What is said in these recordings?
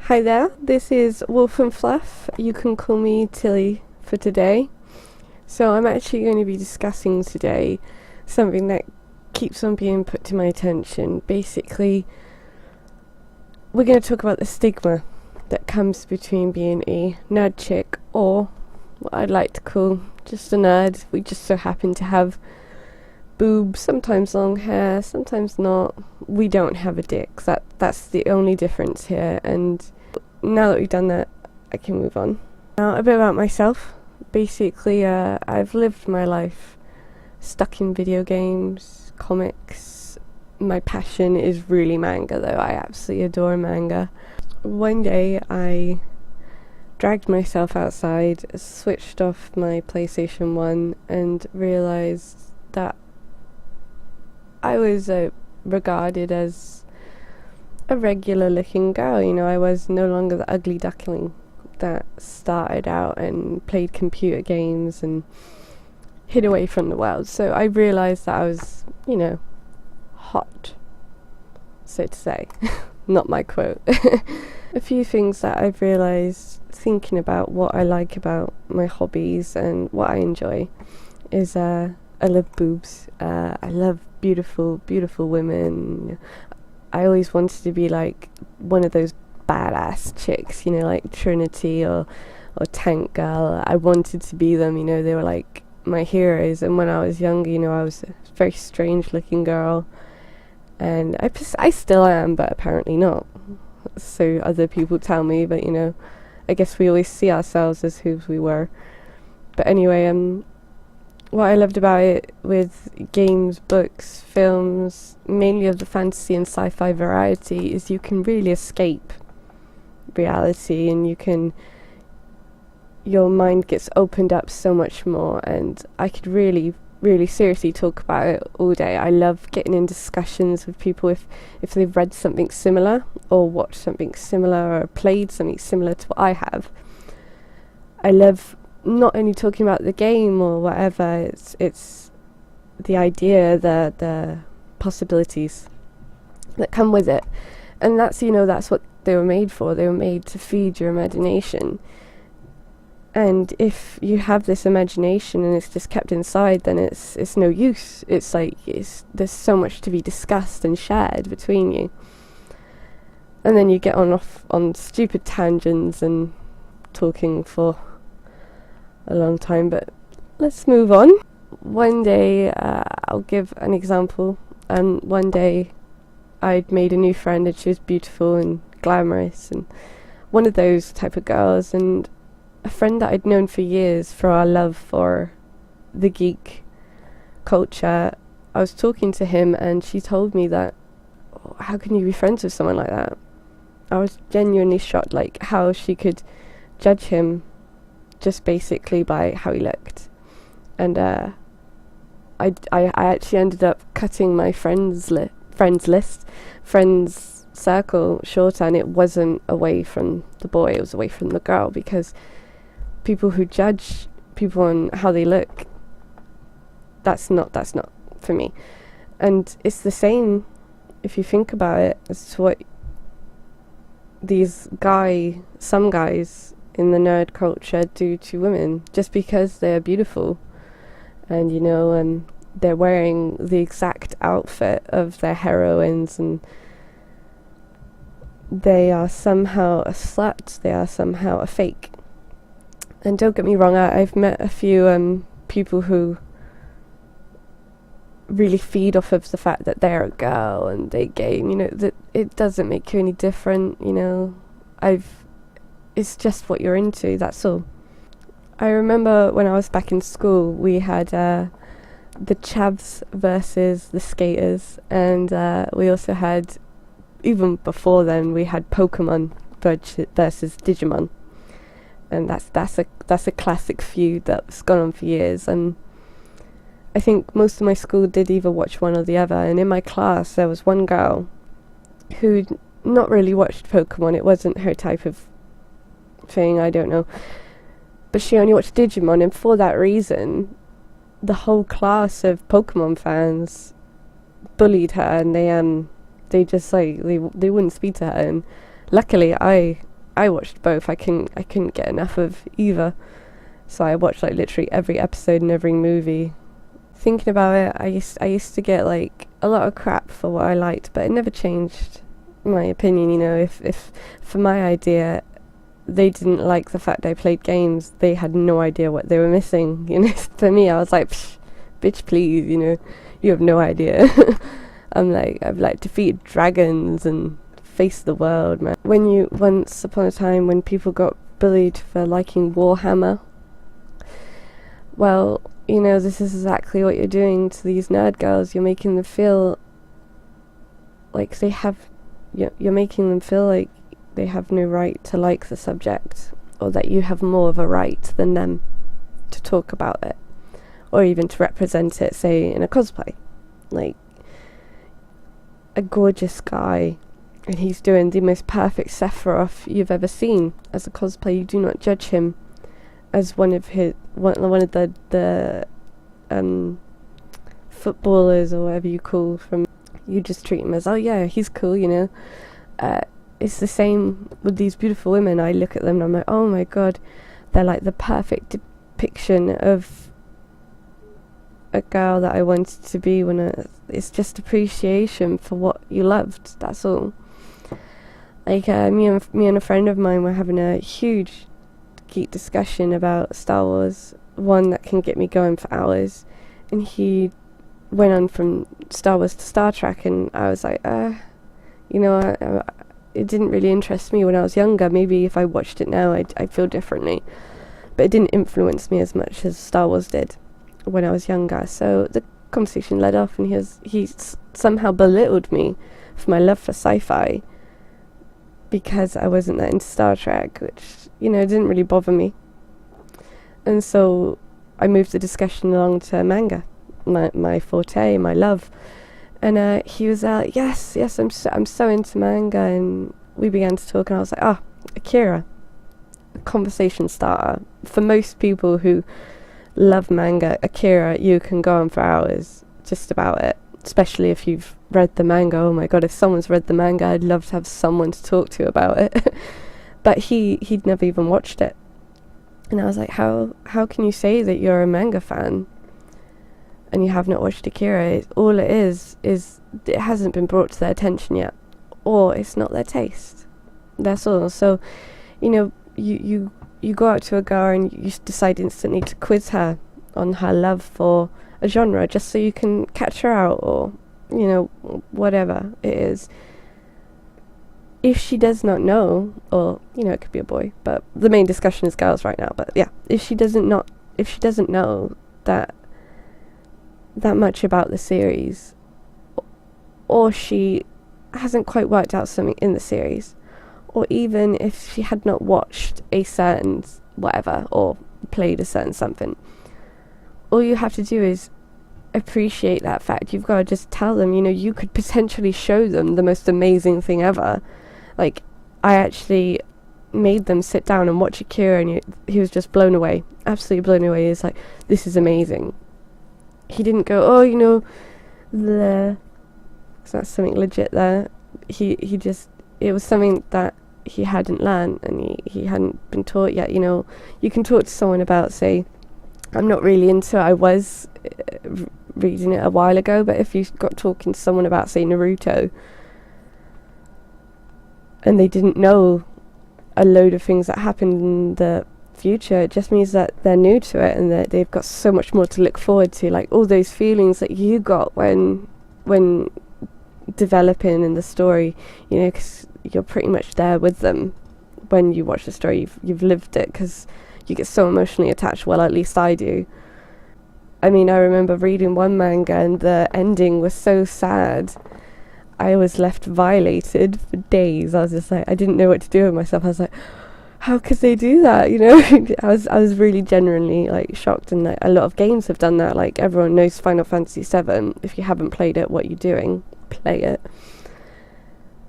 Hi there, this is Wolf and Fluff. You can call me Tilly for today. So I'm actually going to be discussing today something that keeps on being put to my attention. Basically, we're going to talk about the stigma that comes between being a nerd chick or what I'd like to call just a nerd. We just so happen to have boobs, sometimes long hair, sometimes not. We don't have a dick. That's the only difference here. And now that we've done that, I can move on. Now, a bit about myself. Basically, I've lived my life stuck in video games, comics. My passion is really manga, though. I absolutely adore manga. One day, I dragged myself outside, switched off my PlayStation 1, and realised that I was regarded as a regular looking girl. You know, I was no longer the ugly duckling that started out and played computer games and hid away from the world. So I realised that I was, hot, so to say. Not my quote. A few things that I've realised thinking about what I like about my hobbies and what I enjoy is I love boobs. I love beautiful women. I always wanted to be like one of those badass chicks, like Trinity or Tank Girl. I wanted to be them, they were like my heroes. And when I was younger, I was a very strange looking girl, and I still am, but apparently not, so other people tell me. But I guess we always see ourselves as who we were. But anyway, what I loved about it with games, books, films, mainly of the fantasy and sci-fi variety, is you can really escape reality, and your mind gets opened up so much more. And I could really seriously talk about it all day. I love getting in discussions with people if they've read something similar or watched something similar or played something similar to what I have. I love not only talking about the game or whatever, it's the idea, the possibilities that come with it. And that's what they were made for. They were made to feed your imagination. And if you have this imagination and it's just kept inside, then it's no use. It's like there's so much to be discussed and shared between you. And then you get off on stupid tangents and talking for a long time, but let's move on. One day, I'll give an example. One day I'd made a new friend, and she was beautiful and glamorous and one of those type of girls, and a friend that I'd known for years for our love for the geek culture. I was talking to him, and she told me that, how can you be friends with someone like that? I was genuinely shocked, like how she could judge him just basically by how he looked. And I actually ended up cutting my friends circle shorter, and it wasn't away from the boy, it was away from the girl, because people who judge people on how they look, that's not for me. And it's the same, if you think about it, as to what some guys in the nerd culture do to women, just because they're beautiful and they're wearing the exact outfit of their heroines, and they are somehow a slut, they are somehow a fake. And don't get me wrong, I've met a few people who really feed off of the fact that they're a girl and they game, that it doesn't make you any different, it's just what you're into, that's all. I remember when I was back in school, we had the chavs versus the skaters, and we also had, even before then, we had Pokemon versus Digimon. And that's a classic feud that's gone on for years. And I think most of my school did either watch one or the other. And in my class, there was one girl who not really watched Pokemon. It wasn't her type of thing, I don't know. But she only watched Digimon, and for that reason, the whole class of Pokemon fans bullied her, and they just they wouldn't speak to her. And luckily, I I watched both. I couldn't get enough of either. So I watched like literally every episode and every movie. Thinking about it, I used to get like a lot of crap for what I liked, but it never changed my opinion. You know, if for my idea they didn't like the fact I played games, they had no idea what they were missing. You know, for me, I was like, bitch, please, you know, you have no idea. I've like defeated dragons and faced the world, man. Once upon a time when people got bullied for liking Warhammer, well, you know, this is exactly what you're doing to these nerd girls. You're making them feel like you're making them feel like they have no right to like the subject, or that you have more of a right than them to talk about it, or even to represent it, say, in a cosplay. Like, a gorgeous guy, and he's doing the most perfect Sephiroth you've ever seen as a cosplay. You do not judge him as one of the footballers or whatever you call from. You just treat him as, oh yeah, he's cool, you know. It's the same with these beautiful women. I look at them and I'm like, oh my god, they're like the perfect depiction of a girl that I wanted to be it's just appreciation for what you loved, that's all. Like, me and a friend of mine were having a huge geek discussion about Star Wars, one that can get me going for hours, and he went on from Star Wars to Star Trek, and I was like, you know, it didn't really interest me when I was younger. Maybe if I watched it now, I'd feel differently. But it didn't influence me as much as Star Wars did when I was younger. So the conversation led off, and he somehow belittled me for my love for sci-fi because I wasn't that into Star Trek, which, you know, didn't really bother me. And so I moved the discussion along to manga, my forte, my love. And he was yes, I'm so into manga, and we began to talk, and I was like, Akira, a conversation starter. For most people who love manga, Akira, you can go on for hours just about it, especially if you've read the manga. Oh my god, if someone's read the manga, I'd love to have someone to talk to about it. But he'd never even watched it, and I was like, how can you say that you're a manga fan and you have not watched Akira? All it is it hasn't been brought to their attention yet, or it's not their taste. That's all. So, you know, you go out to a girl and you decide instantly to quiz her on her love for a genre just so you can catch her out, or, you know, whatever it is. If she does not know, or, you know, it could be a boy, but the main discussion is girls right now, but yeah, if she doesn't know that much about the series, or she hasn't quite worked out something in the series, or even if she had not watched a certain whatever, or played a certain something, all you have to do is appreciate that fact. You've got to just tell them, you know, you could potentially show them the most amazing thing ever. Like, I actually made them sit down and watch Akira, and he was just blown away, absolutely blown away. He's like, this is amazing. He didn't go, oh, you know, so that's something legit there. He just, it was something that he hadn't learned, and he hadn't been taught yet. You know, you can talk to someone about, say, I'm not really into it, I was reading it a while ago, but if you got talking to someone about, say, Naruto, and they didn't know a load of things that happened in the future, it just means that they're new to it, and that they've got so much more to look forward to, like all those feelings that you got when developing in the story, you know, because you're pretty much there with them when you watch the story. You've lived it, because you get so emotionally attached. Well, at least I do. I mean, I remember reading one manga and the ending was so sad, I was left violated for days. I was just like, I didn't know what to do with myself. I was like, how could they do that, you know? I was really genuinely like shocked, and like, a lot of games have done that. Like, everyone knows Final Fantasy VII. If you haven't played it, what you're doing, play it.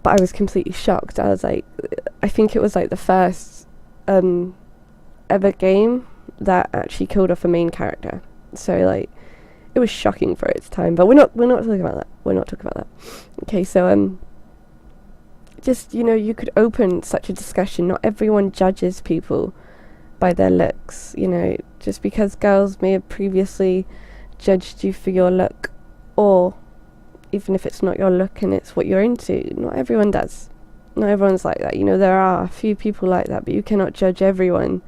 But I was completely shocked. I was like, I think it was like the first ever game that actually killed off a main character. So like, it was shocking for its time. But we're not talking about that. We're not talking about that. Okay, so just, you could open such a discussion. Not everyone judges people by their looks, just because girls may have previously judged you for your look, or even if it's not your look and it's what you're into. Not everyone does. Not everyone's like that. There are a few people like that, but you cannot judge everyone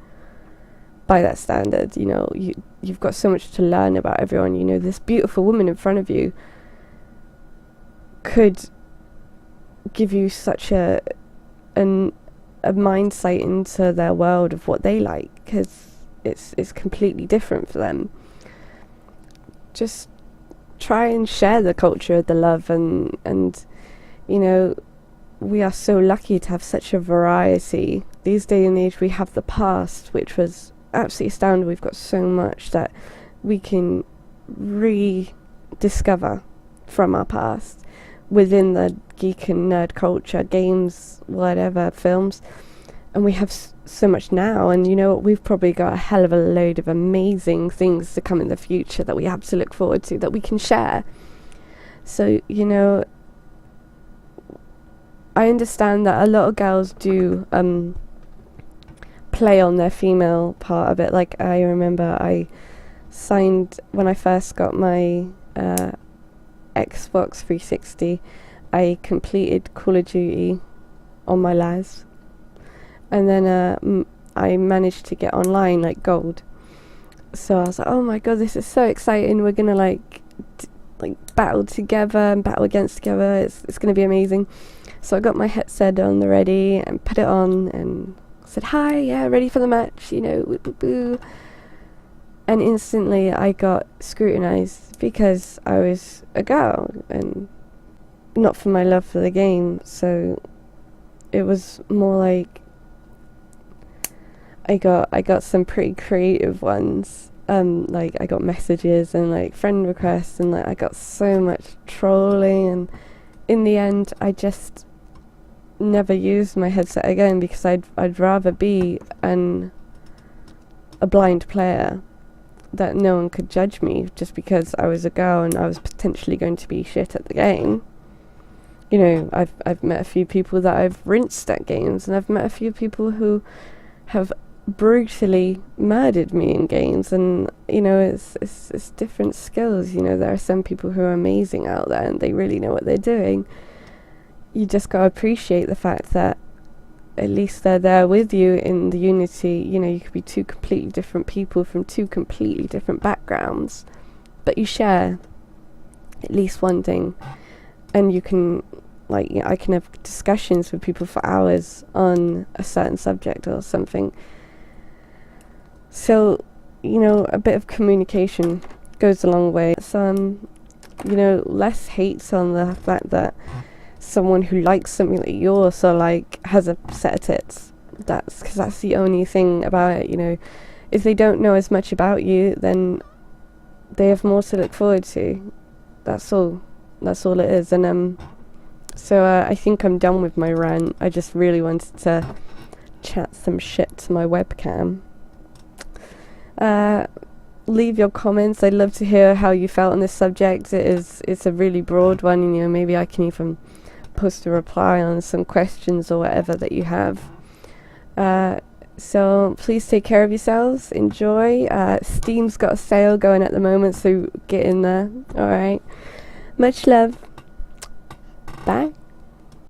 by that standard. You've got so much to learn about everyone. This beautiful woman in front of you could give you such a mindsight into their world of what they like, because it's completely different for them. Just try and share the culture of the love, and we are so lucky to have such a variety. These day and age, we have the past, which was absolutely astounding. We've got so much that we can rediscover from our past within the geek and nerd culture, games, whatever, films. And we have so much now, and we've probably got a hell of a load of amazing things to come in the future that we have to look forward to, that we can share. So I understand that a lot of girls do play on their female part of it. Like, I remember I signed, when I first got my Xbox 360, I completed Call of Duty on my LAS, and then I managed to get online, like, gold. So I was like, oh my god, this is so exciting, we're gonna like battle together and battle against together, it's gonna be amazing. So I got my headset on the ready and put it on and said, hi, yeah, ready for the match, woo, woo, woo. And instantly I got scrutinized because I was a girl and not for my love for the game. So it was more like I got some pretty creative ones. Like, I got messages and like friend requests, and like I got so much trolling, and in the end I just never used my headset again, because I'd rather be a blind player, that no one could judge me just because I was a girl and I was potentially going to be shit at the game. I've met a few people that I've rinsed at games, and I've met a few people who have brutally murdered me in games, and it's different skills. There are some people who are amazing out there and they really know what they're doing. You just gotta appreciate the fact that at least they're there with you in the unity. You could be two completely different people from two completely different backgrounds, but you share at least one thing, and you can, like, I can have discussions with people for hours on a certain subject or something. So, a bit of communication goes a long way. So, less hates on the fact that someone who likes something that you also like has a set of tits. Because that's the only thing about it. If they don't know as much about you, then they have more to look forward to. That's all it is. And so I think I'm done with my rant. I just really wanted to chat some shit to my webcam. Leave your comments. I'd love to hear how you felt on this subject. It's a really broad one. Maybe I can even post a reply on some questions or whatever that you have. So please take care of yourselves. Enjoy. Steam's got a sale going at the moment, so get in there. Alright. Much love. Bye.